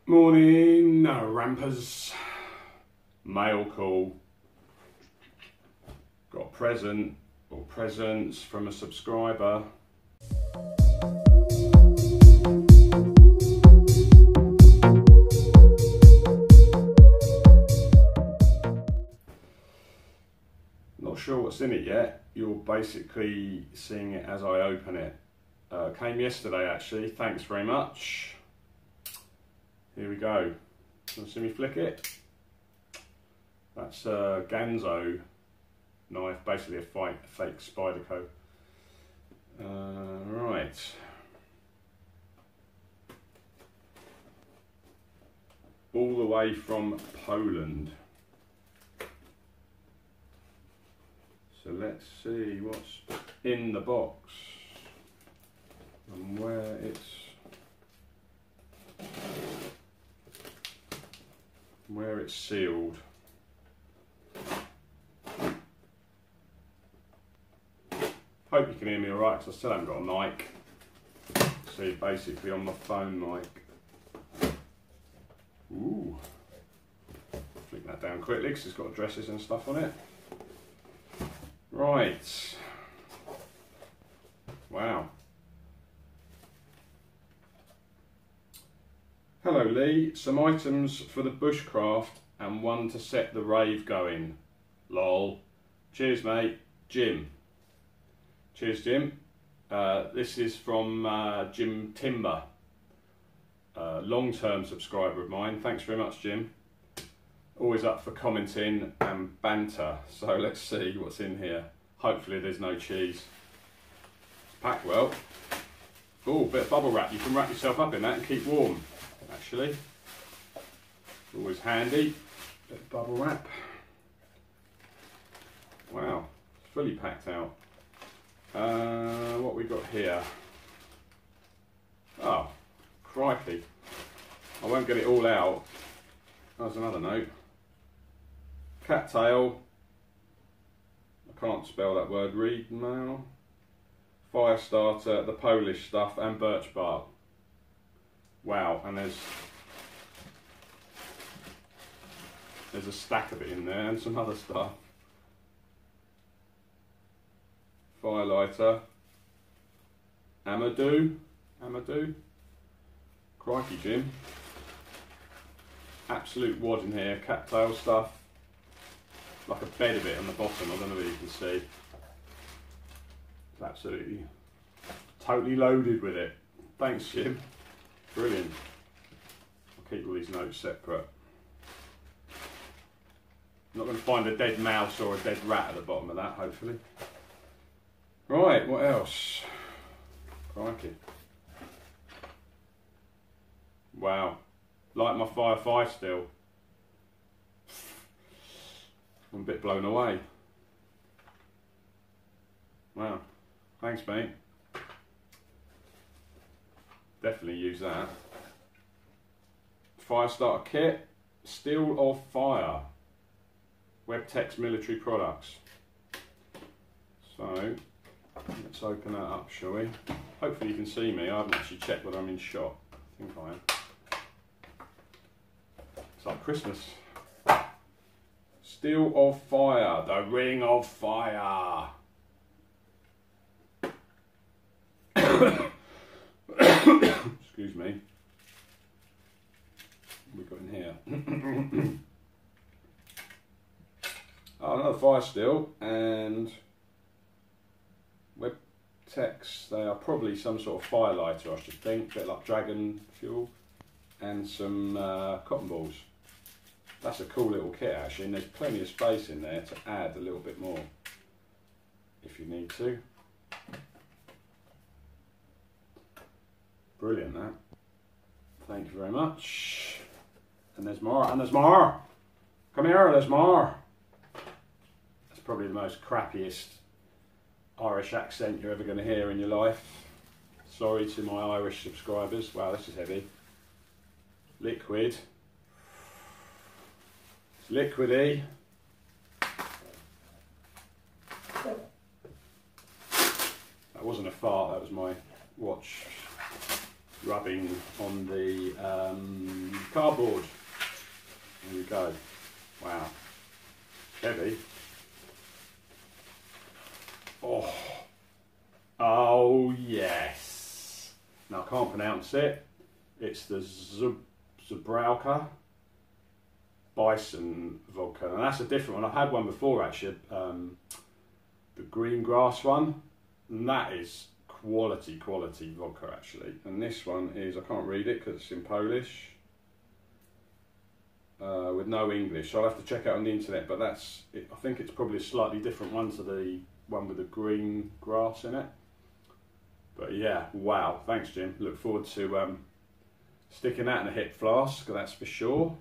Morning, rampers. Mail call. Got a present or presents from a subscriber. Not sure what's in it yet. You're basically seeing it as I open it. Came yesterday actually, thanks very much. Here we go. Want to see me flick it? That's a Ganzo knife, basically a fake Spyderco. Right. All the way from Poland. So let's see what's in the box and where it's sealed. Hope you can hear me alright because I still haven't got a mic. See, basically on my phone mic. Ooh. Flick that down quickly because it's got addresses and stuff on it. Right. Wow. Hello Lee, some items for the bushcraft and one to set the rave going. Lol. Cheers mate. Jim. Cheers Jim. This is from Jim Timber. Long-term subscriber of mine. Thanks very much Jim. Always up for commenting and banter. So let's see what's in here. Hopefully there's no cheese. It's packed well. Oh, bit of bubble wrap. You can wrap yourself up in that and keep warm. Actually, always handy. Bit of bubble wrap. Wow, fully packed out. What we got here? Oh, crikey! I won't get it all out. There's another note. Cattail. I can't spell that word. Reed mail. Fire starter, the Polish stuff, and birch bark. Wow, and there's a stack of it in there and some other stuff. Firelighter. Amadou. Crikey Jim. Absolute wad in here, cattail stuff. Like a bed of it on the bottom, I don't know if you can see. It's absolutely, totally loaded with it. Thanks Jim. Brilliant. I'll keep all these notes separate. I'm not going to find a dead mouse or a dead rat at the bottom of that, hopefully. Right, what else? Crikey. Wow. Light my fire 5 still. I'm a bit blown away. Wow. Thanks, mate. Definitely use that. Fire starter kit, Steel of Fire, Webtex military products. So let's open that up, shall we? Hopefully you can see me. I haven't actually checked whether I'm in shot. I think I am. It's like Christmas. Steel of Fire, the Ring of Fire. Excuse me. What have we got in here? Oh, another fire steel and Webtex. They are probably some sort of firelighter, I should think, a bit like dragon fuel, and some cotton balls. That's a cool little kit actually, and there's plenty of space in there to add a little bit more if you need to. Brilliant that. Thank you very much. And there's more, and there's more. Come here, there's more. That's probably the most crappiest Irish accent you're ever going to hear in your life. Sorry to my Irish subscribers. Wow, this is heavy. Liquid. It's liquidy. That wasn't a fart, that was my watch rubbing on the cardboard. There we go. Wow. Heavy. Oh yes. Now I can't pronounce it. It's the Zabrowka Bison vodka, and that's a different one. I've had one before actually, the green grass one, and that is quality vodka actually. And this one is, I can't read it because it's in Polish, with no English, so I'll have to check out on the internet, but that's it. I think it's probably a slightly different one to the one with the green grass in it. But yeah, wow, thanks Jim. Look forward to sticking that in a hip flask, that's for sure.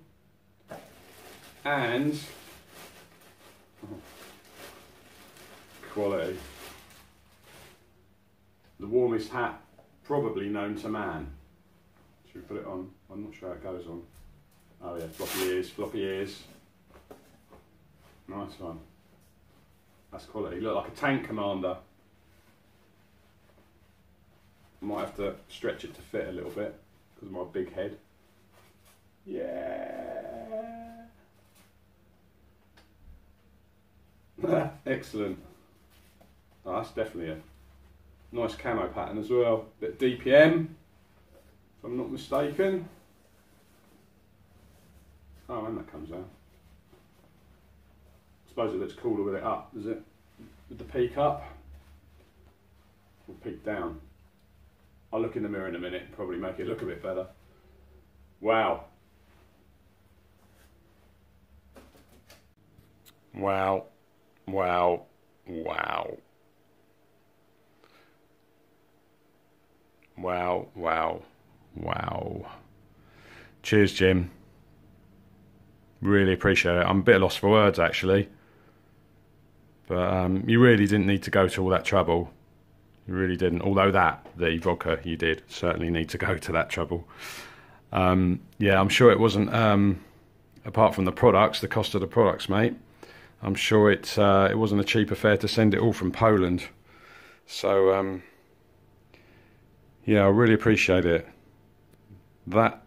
And quality. The warmest hat probably known to man. Should we put it on? I'm not sure how it goes on. Oh yeah, floppy ears. Nice one. That's quality. Look like a tank commander. Might have to stretch it to fit a little bit because of my big head. Yeah. Excellent. Oh, that's definitely a nice camo pattern as well. Bit DPM, if I'm not mistaken. Oh, when that comes out. I suppose it looks cooler with it up, does it? With the peak up or peak down. I'll look in the mirror in a minute and probably make it look a bit better. Wow. Wow. Wow. Wow. Wow. Wow. Wow. Cheers, Jim. Really appreciate it. I'm a bit lost for words actually. But you really didn't need to go to all that trouble. You really didn't. Although the vodka, you did certainly need to go to that trouble. Yeah, I'm sure it wasn't, apart from the products, the cost of the products, mate, I'm sure it wasn't a cheap affair to send it all from Poland. So, yeah, I really appreciate it. That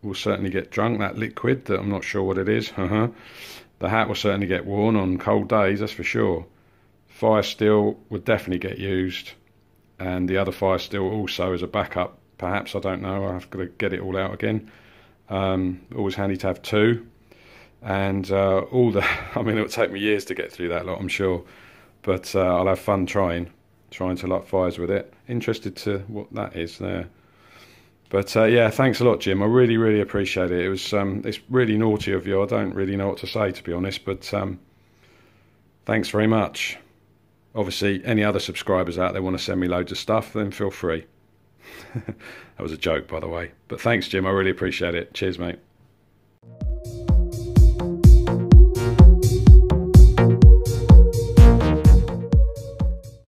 will certainly get drunk, that liquid, that I'm not sure what it is. The hat will certainly get worn on cold days, that's for sure. Fire steel would definitely get used, and the other fire steel also as a backup, perhaps, I don't know, I'll have to get it all out again. Always handy to have two, and all the, I mean, it'll take me years to get through that lot, I'm sure, but I'll have fun trying to light fires with it. Interested to what that is there. But yeah, thanks a lot, Jim. I really appreciate it. It was it's really naughty of you. I don't really know what to say, to be honest, but thanks very much. Obviously, any other subscribers out there want to send me loads of stuff, then feel free. That was a joke, by the way. But thanks, Jim. I really appreciate it. Cheers, mate.